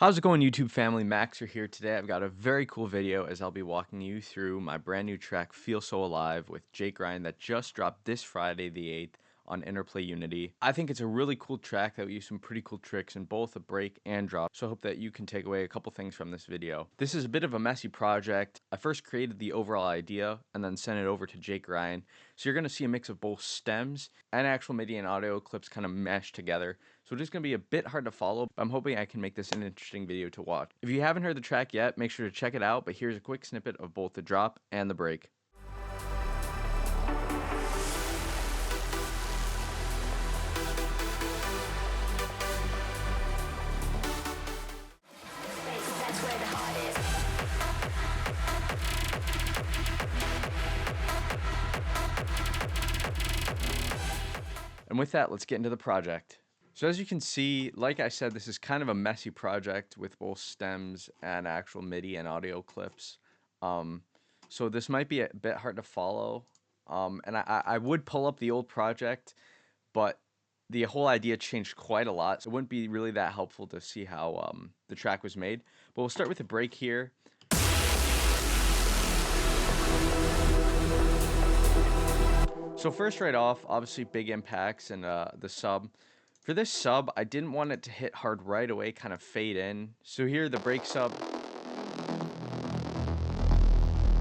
How's it going, YouTube family? Maxer here today. I've got a very cool video as I'll be walking you through my brand new track Feel So Alive with Jake Ryan that just dropped this Friday the 8th on Interplay Unity. I think it's a really cool track that we use some pretty cool tricks in both a break and drop, so I hope that you can take away a couple things from this video. This is a bit of a messy project. I first created the overall idea and then sent it over to Jake Ryan. So you're going to see a mix of both stems and actual MIDI and audio clips kind of meshed together. So it's going to be a bit hard to follow, but I'm hoping I can make this an interesting video to watch. If you haven't heard the track yet, make sure to check it out, but here's a quick snippet of both the drop and the break. And with that, let's get into the project. So as you can see, like I said, this is kind of a messy project with both stems and actual MIDI and audio clips. So this might be a bit hard to follow. And I would pull up the old project, but the whole idea changed quite a lot. So it wouldn't be really that helpful to see how the track was made. But we'll start with a break here. So first right off, obviously big impacts and the sub. For this sub, I didn't want it to hit hard right away, kind of fade in. So here the break sub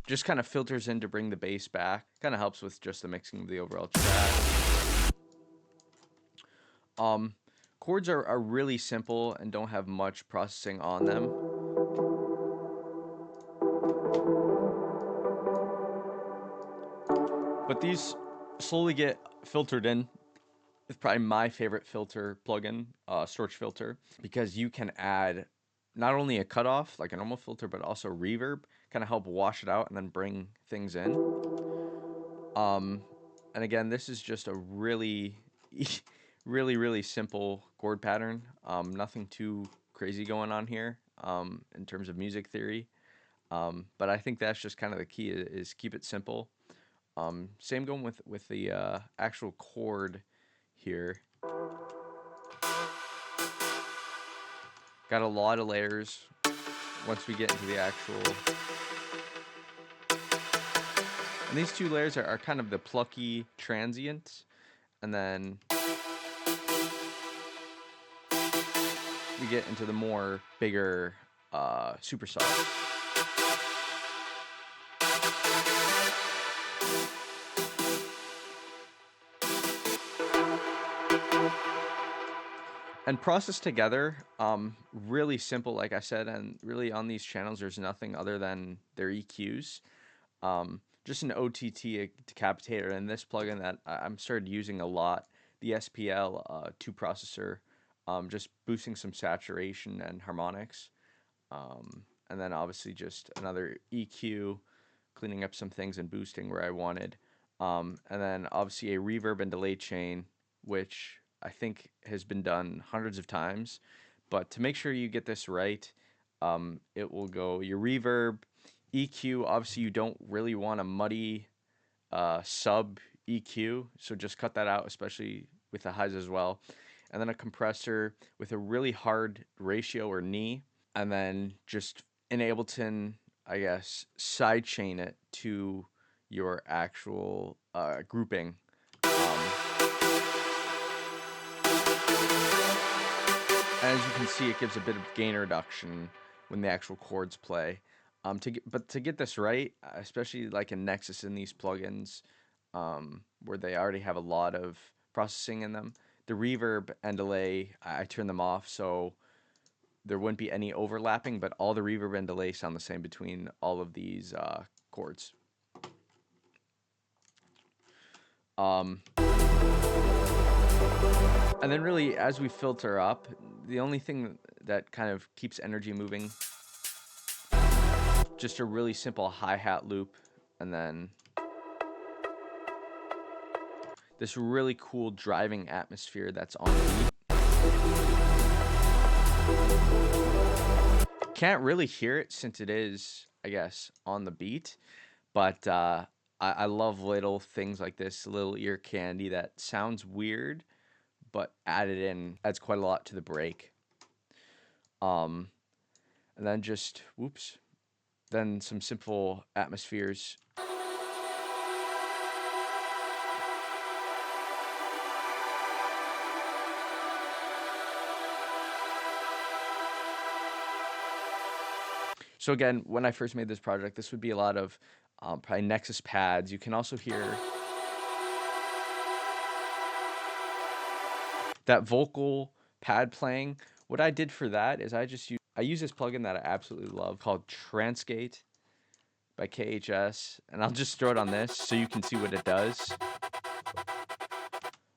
just kind of filters in to bring the bass back. Kind of helps with just the mixing of the overall track. Chords are really simple and don't have much processing on them. But these slowly get filtered in. It's probably my favorite filter plugin, Storage Filter, because you can add not only a cutoff like a normal filter, but also reverb, kind of help wash it out and then bring things in. And again, this is just a really, really simple chord pattern. Nothing too crazy going on here in terms of music theory. But I think that's just kind of the key is keep it simple. Same going with the actual chord here. Got a lot of layers once we get into the actual. And these two layers are kind of the plucky transient, and then we get into the more bigger super soft. And processed together, really simple, like I said, and really on these channels, there's nothing other than their EQs. Just an OTT decapitator, and this plugin that I'm started using a lot, the SPL 2 processor, just boosting some saturation and harmonics. And then obviously just another EQ, cleaning up some things and boosting where I wanted. And then obviously a reverb and delay chain, which I think has been done hundreds of times. But to make sure you get this right, it will go your reverb, EQ. Obviously, you don't really want a muddy sub EQ, so just cut that out, especially with the highs as well. And then a compressor with a really hard ratio or knee, and then just in Ableton, I guess, sidechain it to your actual grouping. And as you can see, it gives a bit of gain reduction when the actual chords play. But to get this right, especially like in Nexus in these plugins, where they already have a lot of processing in them, the reverb and delay, I turn them off so there wouldn't be any overlapping, but all the reverb and delay sound the same between all of these chords. And then really, as we filter up, the only thing that kind of keeps energy moving, just a really simple hi-hat loop, and then this really cool driving atmosphere that's on beat. Can't really hear it since it is, I guess, on the beat, but I love little things like this, little ear candy that sounds weird, but added in adds quite a lot to the break. and then just, whoops, then some simple atmospheres. So again, when I first made this project, this would be a lot of probably Nexus pads. You can also hear that vocal pad playing. What I did for that is I use this plugin that I absolutely love called Transgate by KHS, and I'll just throw it on this so you can see what it does.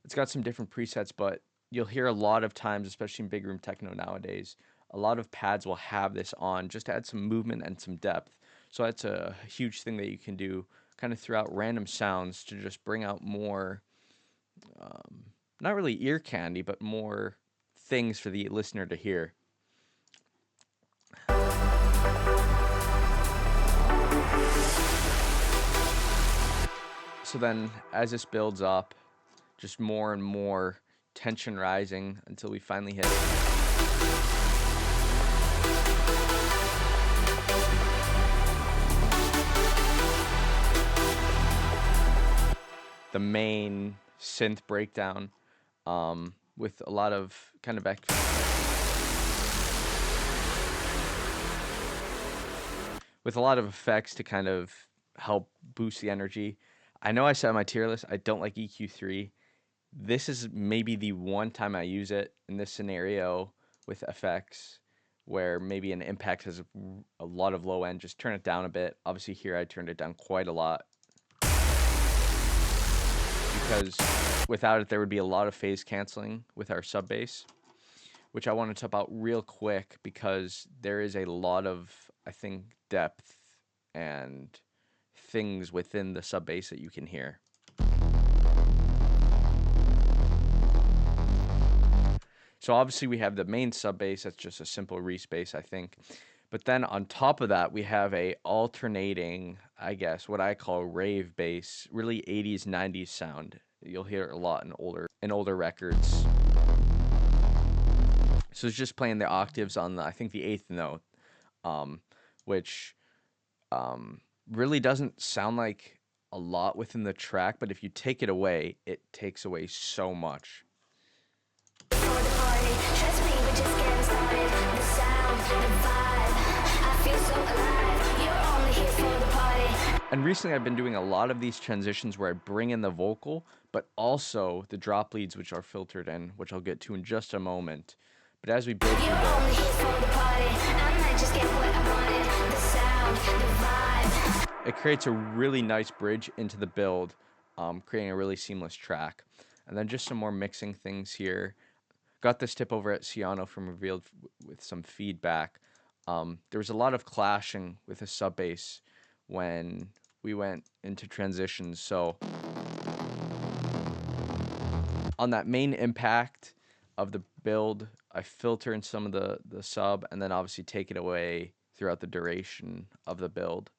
It's got some different presets, but you'll hear a lot of times, especially in Bigroom Techno nowadays, a lot of pads will have this on just to add some movement and some depth. So that's a huge thing that you can do kind of throughout random sounds to just bring out more, not really ear candy, but more things for the listener to hear. So then as this builds up, just more and more tension rising until we finally hit the main synth breakdown, with a lot of kind of effects to kind of help boost the energy. I know I said on my tier list I don't like EQ3. This is maybe the one time I use it in this scenario with effects where maybe an impact has a lot of low end. Just turn it down a bit. Obviously here I turned it down quite a lot, because without it there would be a lot of phase canceling with our sub bass, which I want to talk about real quick because there is a lot of, I think, depth and things within the sub bass that you can hear. So obviously we have the main sub bass, that's just a simple Reese bass, I think. But then on top of that, we have a alternating, I guess, what I call rave bass, really 80s, 90s sound. You'll hear it a lot in older records. So it's just playing the octaves on the, I think, the 8th note, which really doesn't sound like a lot within the track, but if you take it away, it takes away so much. And recently I've been doing a lot of these transitions where I bring in the vocal, but also the drop leads, which are filtered in, which I'll get to in just a moment. But as we build through it creates a really nice bridge into the build, creating a really seamless track. And then just some more mixing things here. Got this tip over at Ciano from Revealed with some feedback. There was a lot of clashing with the sub bass when we went into transitions. So on that main impact of the build, I filter in some of the sub and then obviously take it away throughout the duration of the build.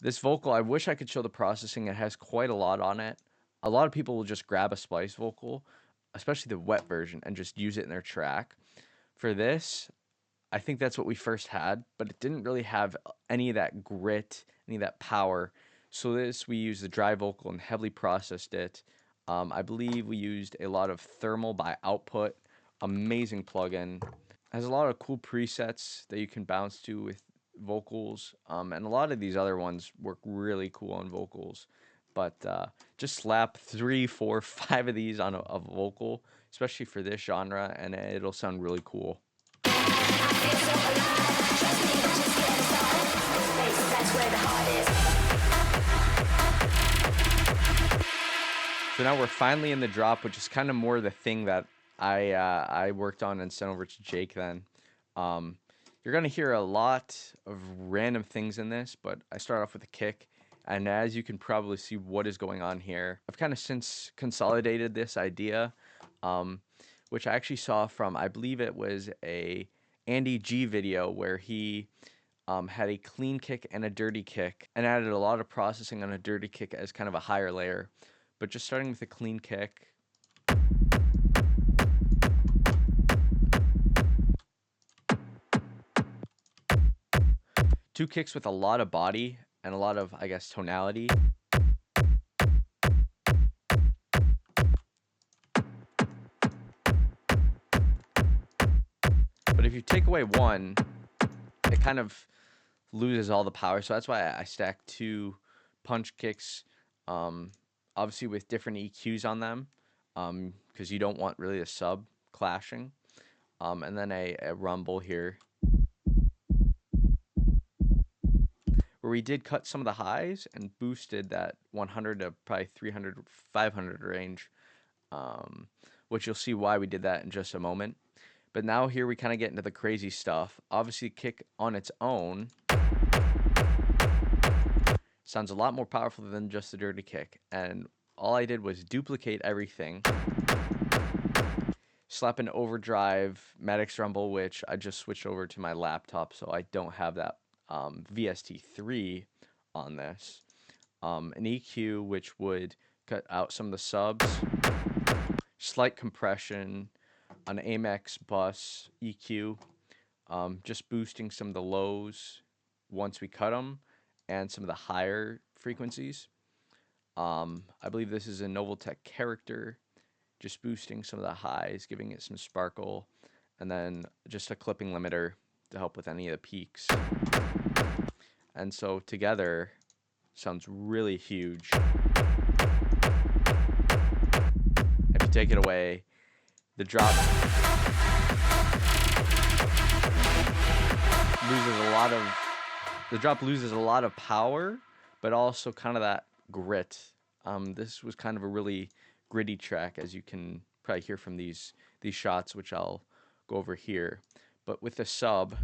This vocal, I wish I could show the processing. It has quite a lot on it. A lot of people will just grab a splice vocal, especially the wet version, and just use it in their track. For this, I think that's what we first had, but it didn't really have any of that grit, any of that power. So we used the dry vocal and heavily processed it. I believe we used a lot of Thermal by Output. Amazing plugin. Has a lot of cool presets that you can bounce to with vocals, and a lot of these other ones work really cool on vocals. But just slap 3, 4, 5 of these on a vocal, especially for this genre, and it'll sound really cool. So now we're finally in the drop, which is kind of more the thing that I worked on and sent over to Jake then. You're going to hear a lot of random things in this, but I start off with a kick. And as you can probably see what is going on here, I've kind of since consolidated this idea, which I actually saw from, I believe it was a Andy G video where he had a clean kick and a dirty kick and added a lot of processing on a dirty kick as kind of a higher layer. but just starting with a clean kick. Two kicks with a lot of body and a lot of, I guess, tonality. But if you take away one, it kind of loses all the power. So that's why I stack two punch kicks, obviously with different EQs on them, because you don't want really a sub clashing. And then a rumble here, where we did cut some of the highs and boosted that 100 to probably 300, 500 range, which you'll see why we did that in just a moment. But now here we kind of get into the crazy stuff. Obviously, kick on its own sounds a lot more powerful than just the dirty kick. And all I did was duplicate everything. Slap an overdrive Maddox Rumble, which I just switched over to my laptop, so I don't have that VST3 on this. An EQ, which would cut out some of the subs. Slight compression. An Amex bus EQ, just boosting some of the lows once we cut them, and some of the higher frequencies. I believe this is a Noveltech character, just boosting some of the highs, giving it some sparkle, and then just a clipping limiter to help with any of the peaks. And so together, sounds really huge. If you take it away, the drop loses a lot of power, but also kind of that grit. This was kind of a really gritty track, as you can probably hear from these shots, which I'll go over here. But with the sub,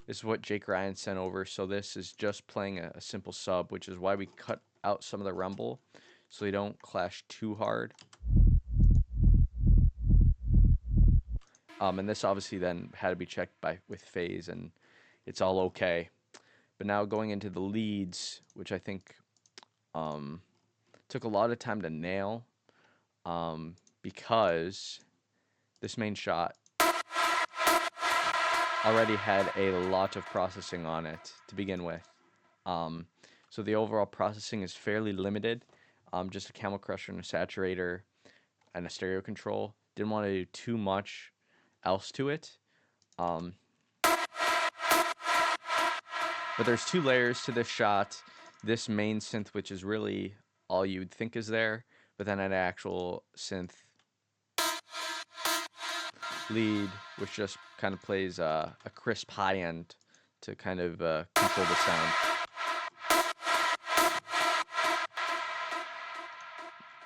this is what Jake Ryan sent over. So this is just playing a simple sub, which is why we cut out some of the rumble so they don't clash too hard. And this obviously then had to be checked with phase, and it's all okay. But now going into the leads, which I think took a lot of time to nail, because this main shot already had a lot of processing on it to begin with. So the overall processing is fairly limited. Just a camel crusher and a saturator and a stereo control. Didn't want to do too much else to it. But there's two layers to this shot. This main synth, which is really all you'd think is there, but then an actual synth lead, which just kind of plays a crisp high end to kind of control the sound.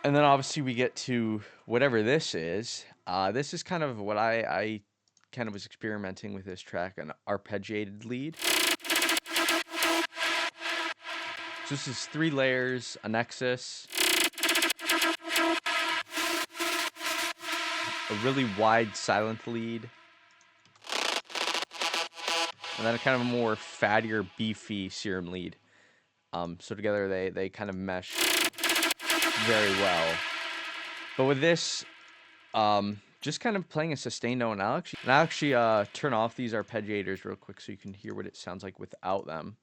And then obviously we get to whatever this is. This is kind of what I kind of was experimenting with this track, an arpeggiated lead. So this is 3 layers, a nexus, a really wide silent lead, and then a kind of a more fattier, beefy serum lead. So together they kind of mesh very well. But with this, just kind of playing a sustained note, and I'll actually turn off these arpeggiators real quick so you can hear what it sounds like without them.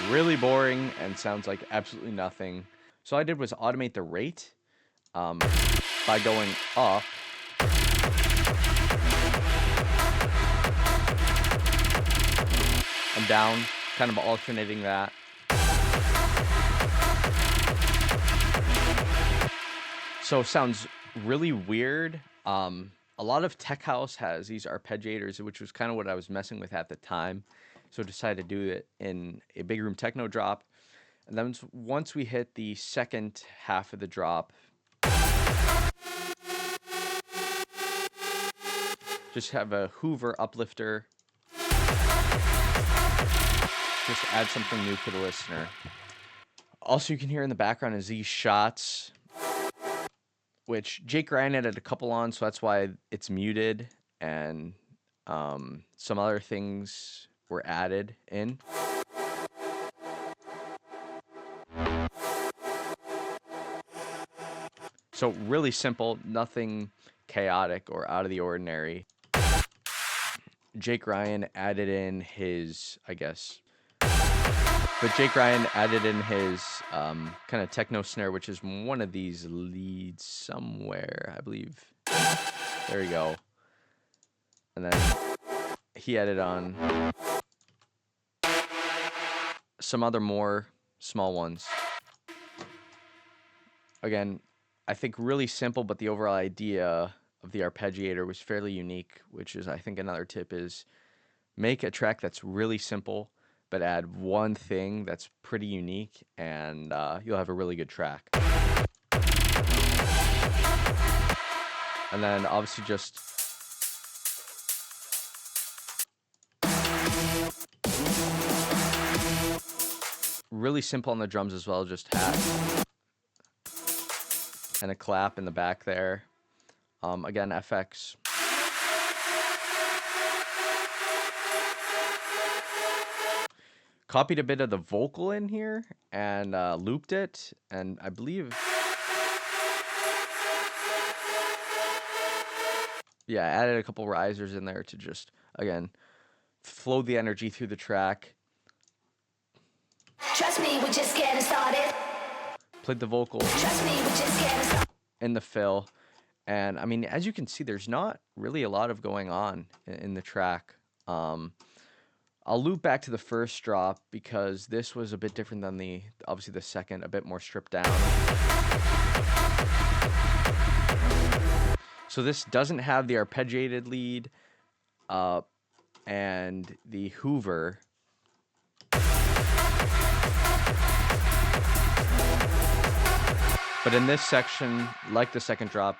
Really boring and sounds like absolutely nothing. So all I did was automate the rate by going up and down, kind of alternating that. So it sounds really weird. A lot of tech house has these arpeggiators, which was kind of what I was messing with at the time. So I decided to do it in a Bigroom Techno drop. And then once we hit the second half of the drop, just have a Hoover uplifter. Just add something new for the listener. Also, you can hear in the background is these shots, which Jake Ryan added a couple on, so that's why it's muted. and some other things were added in. So really simple, nothing chaotic or out of the ordinary. Jake Ryan added in his, I guess, but Jake Ryan added in his kind of techno snare, which is one of these leads somewhere, I believe. There you go. And then he added on some other more small ones. Again, I think really simple, but the overall idea of the arpeggiator was fairly unique, which is, I think, another tip is make a track that's really simple, but add one thing that's pretty unique, and you'll have a really good track. And then obviously just really simple on the drums as well, just hat and a clap in the back there. Again, FX. Copied a bit of the vocal in here and looped it, and I believe, yeah, added a couple risers in there to just, again, flow the energy through the track. Trust me, we're just getting started. Played the vocal Trust me, we're just getting started. in the fill, and I mean, as you can see, there's not really a lot of going on in the track. I'll loop back to the first drop because this was a bit different than obviously the second, a bit more stripped down. So this doesn't have the arpeggiated lead and the Hoover. But in this section, like the second drop,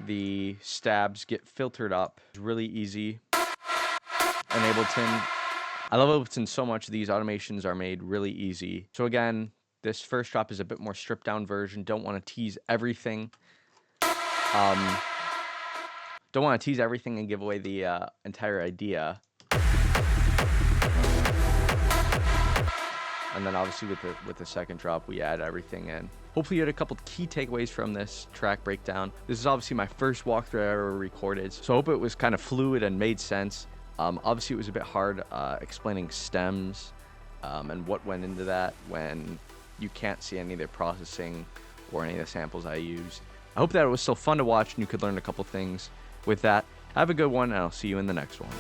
the stabs get filtered up. It's really easy. And Ableton, I love Ableton so much. These automations are made really easy. So again, this first drop is a bit more stripped down version. Don't want to tease everything. Don't want to tease everything and give away the entire idea. And then obviously with the second drop, we add everything in. Hopefully you had a couple key takeaways from this track breakdown. This is obviously my first walkthrough I ever recorded, so I hope it was kind of fluid and made sense. Obviously it was a bit hard explaining stems and what went into that when you can't see any of the processing or any of the samples I use. I hope that it was still fun to watch and you could learn a couple things with that. Have a good one, and I'll see you in the next one.